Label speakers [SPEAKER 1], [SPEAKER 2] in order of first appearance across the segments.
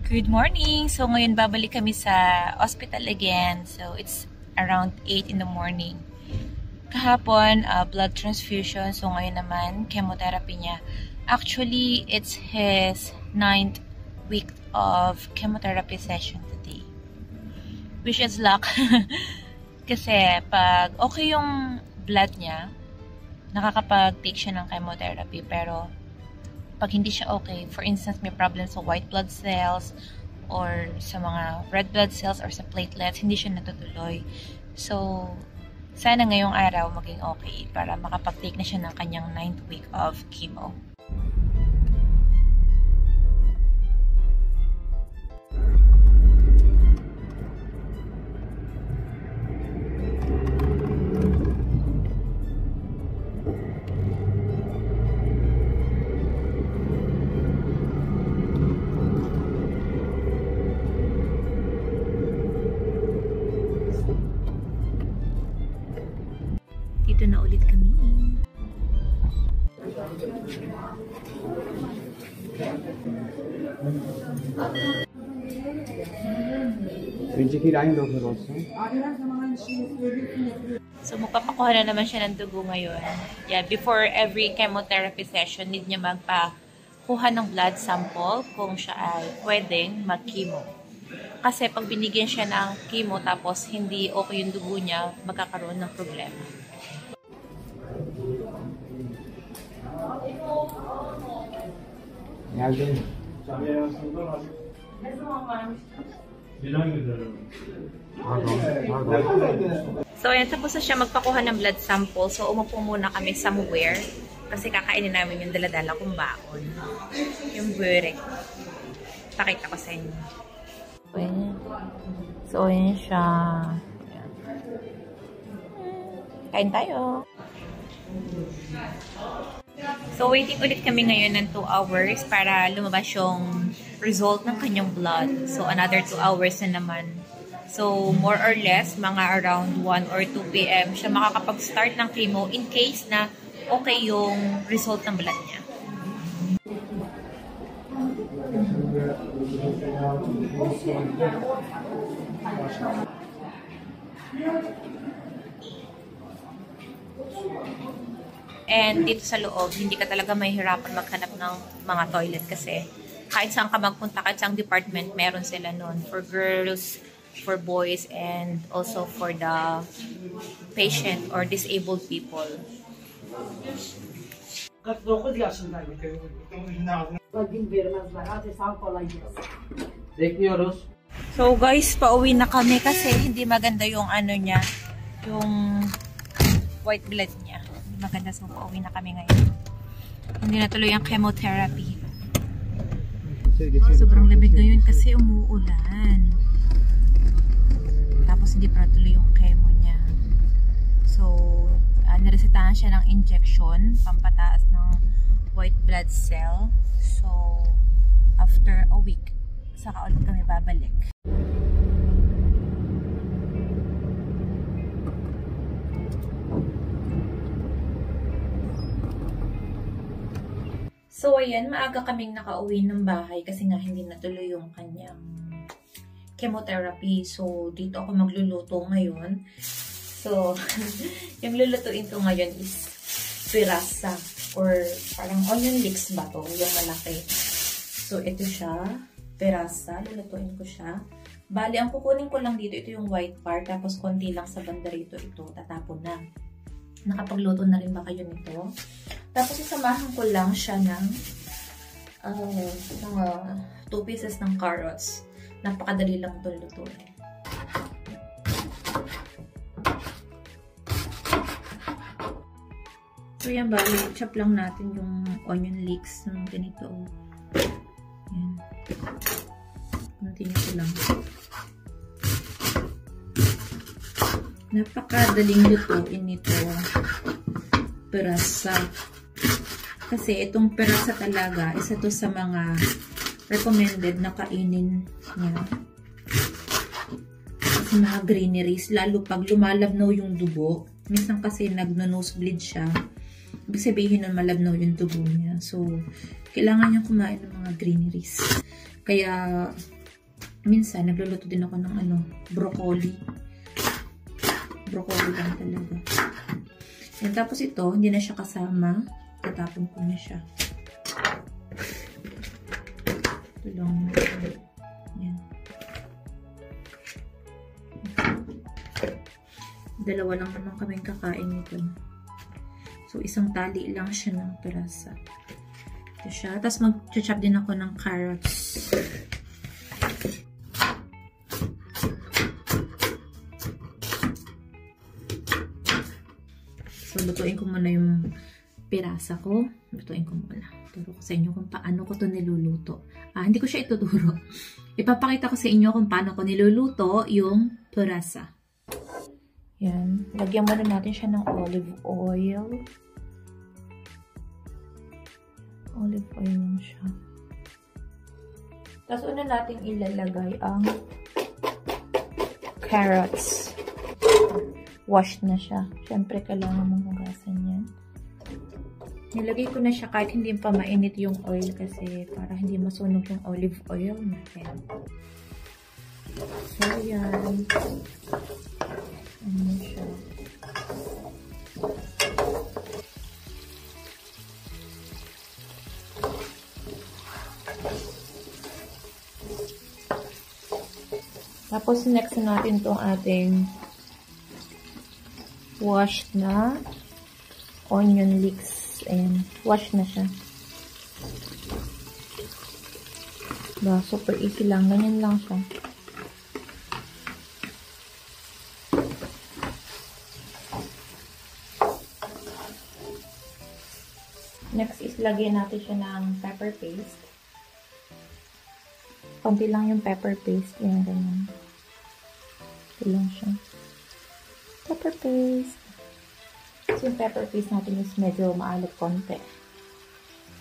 [SPEAKER 1] Good morning! So ngayon babalik kami sa hospital again. So it's around 8 in the morning. Kahapon, blood transfusion. So ngayon naman, chemotherapy niya. Actually, it's his 9th week of chemotherapy session today. Wish is luck. Kasi pag okay yung blood niya, nakakapag-take siya ng chemotherapy. Pero pag hindi siya okay, for instance, may problem sa white blood cells or sa mga red blood cells or sa platelets, hindi siya natutuloy. So, sana ngayong araw maging okay para makapag-take na siya ng kanyang 9th week of chemo. Dito na ulit kami. So, magpapakuha na naman siya ng dugo ngayon. Yeah, before every chemotherapy session, need niya magpakuha ng blood sample kung siya ay pwedeng mag-chemo. Kasi pag binigyan siya ng chemo tapos hindi okay yung dugo niya, magkakaroon ng problema. So, ayan, tapos na siya magpakuha ng blood sample. So, umupo muna kami somewhere kasi kakainin namin yung daladala kong baon. Yung burek. Pakita ko sa inyo. So, ayan siya. Kain tayo. So, waiting ulit kami ngayon ng 2 hours para lumabas yung result ng kanyang blood. So, another 2 hours na naman. So, more or less, mga around 1 or 2 p.m. siya makakapag-start ng chemo in case na okay yung result ng blood niya. And dito sa loob, hindi ka talaga mahihirapan maghanap ng mga toilet kasi kahit saan ka magpunta, kahit saan department, meron sila nun. For girls, for boys, and also for the patient or disabled people. So guys, pauwi na kami kasi hindi maganda yung ano niya, yung white blood niya. Maganda, so pauwi na kami ngayon. Hindi na tuloy ang chemotherapy. Sobrang lamig ngayon kasi umuulan. Tapos hindi pa tuloy yung chemo niya. So, naresetahan siya ng injection, pampataas ng white blood cell. So, after a week, saka ulit kami babalik. So, ayan, maaga kaming nakauwi ng bahay kasi nga hindi natuloy yung kanyang chemotherapy. So, dito ako magluluto ngayon. So, yung lulutuin ko ngayon is pirasa or parang onion leeks ba to? Yung malaki. So, ito siya. Pirasa. Lulutuin ko siya. Bali, ang kukunin ko lang dito, ito yung white part. Tapos, konti lang sa banda rito ito. Tatapon na. Nakapagluto na rin ba kayo nito? Tapos, isamahan ko lang siya ng 2 pieces ng carrots. Napakadali lang ito lutuin. So, yan ba? Chop lang natin yung onion leeks ng ganito. Yan. Continue ko lang. Napakadaling lutuin nito. Pirasa. Kasi itong pirasa talaga, isa to sa mga recommended na kainin niya. Kasi mga greeneries, lalo pag lumalabnaw yung dugo. Minsan kasi nagno-nosebleed siya. Ibig sabihin na malabnaw yung dugo niya. So, kailangan niyang kumain ng mga greeneries. Kaya, minsan, nagluluto din ako ng broccoli. Broccoli lang talaga. And tapos ito, hindi na siya kasama. Tatapon ko na siya. Ito lang. Yan. Dalawa lang naman kaming kakain nito. So, isang tali lang siya ng pirasa. Ito siya. Tapos mag-chop din ako ng carrots. So, lutuin ko muna yung pirasa ko. Lutuin ko muna. Turo ko sa inyo kung paano ko ito niluluto. Hindi ko siya ituturo. Ipapakita ko sa inyo kung paano ko niluluto yung pirasa. Yan. Lagyan muna natin siya ng olive oil. Olive oil lang siya. Tapos una natin ilalagay ang carrots. Washed na siya. Siyempre, kailangan mong hugasan yan. Nilagay ko na siya kahit hindi pa mainit yung oil kasi para hindi masunog yung olive oil natin. So, yan. Ano siya. Tapos, next natin itong ating washed na onion leeks. Ayan. Wash na siya. Super easy lang. Ganyan lang siya. Next is lagyan natin siya ng pepper paste. Konti lang yung pepper paste. Ayan, ganyan. Ito lang siya. Pepper paste. So, yung pepper paste natin is medyo maalat konti.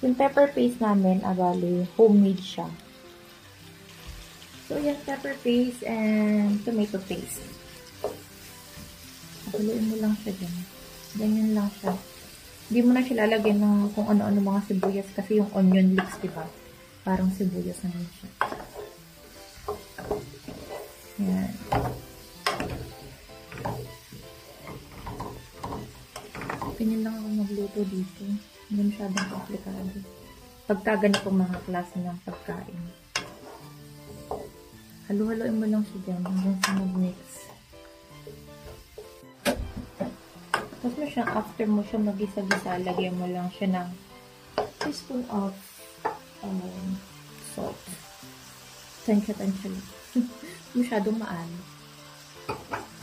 [SPEAKER 1] Yung pepper paste namin, bali, homemade siya. So, yan, pepper paste and tomato paste. Haluin mo lang siya dyan. Ganyan lang siya. Hindi mo na siya lalagyan ng kung ano-ano mga sibuyas kasi yung onion leeks, diba? Parang sibuyas naman siya. Yan. Ganyan lang ako magluto dito. Hindi masyadong komplikado. Pagka ganitong mga klase ng pagkain. Halu-haluin mo lang siya dyan hanggang sa mag-mix. Tapos mo siya, after mo siya mag-isa-gisa, lagyan mo lang siya ng teaspoon of salt. Tansya-tansya lang. Masyadong maalat.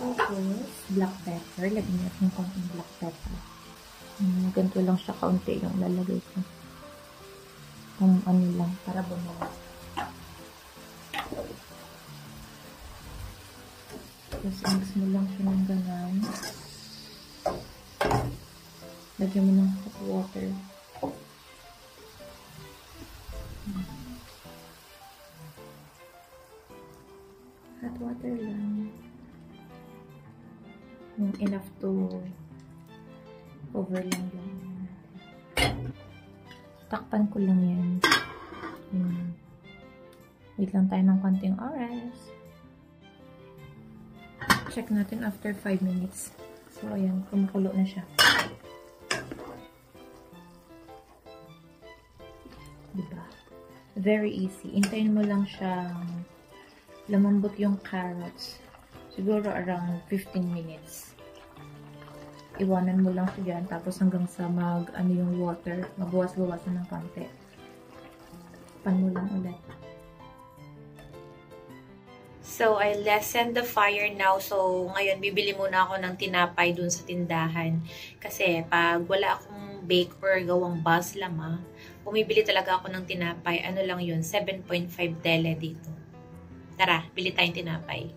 [SPEAKER 1] Tapos, black pepper. Lagyan natin konting black pepper. Ganito lang siya kaunti yung lalagay ko. Kung ano lang, para bumaba. Tapos, mix mo lang siya ng ganan. Lagyan mo ng hot water. Hot water lang. Enough to cover lang yan. Takpan ko lang yan. Wait lang tayo ng konting oras. Check natin after 5 minutes. So, ayan. Kumukulo na siya. Diba? Very easy. Hintayin mo lang siyang lumambot yung carrots. Siguro around 15 minutes. Iwanan mo lang siya dyan. Tapos hanggang sa yung water. Magbawas-bawasan ng konti. Pan mo lang ulit. So, I lessened the fire now. So, ngayon, bibili muna ako ng tinapay dun sa tindahan. Kasi, pag wala akong bake or gawang baslama, bumibili talaga ako ng tinapay. Ano lang yun? 7.5 tele dito. Tara, bili tayong tinapay.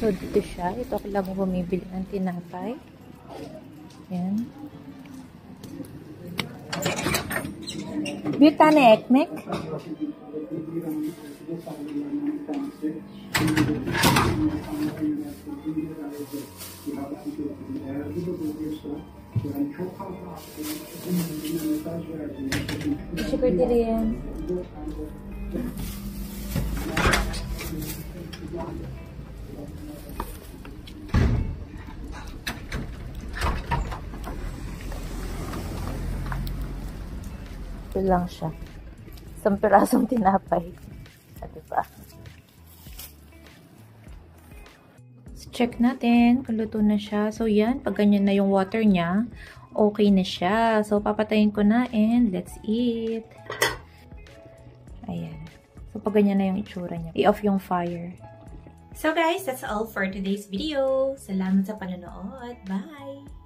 [SPEAKER 1] So, dito siya. Ito ako lang bumibili ng tinapay. Yan. Bir tane ekmek. Teşekkür ederim. Ito lang siya. Isang pirasong tinapay. At diba? So, check natin kung luto na siya. So, yan. Pag ganyan na yung water niya, okay na siya. So, papatayin ko na and let's eat. Ayan. So, pag ganyan na yung itsura niya. I-off yung fire. So, guys, that's all for today's video. Salamat sa panonood. Bye!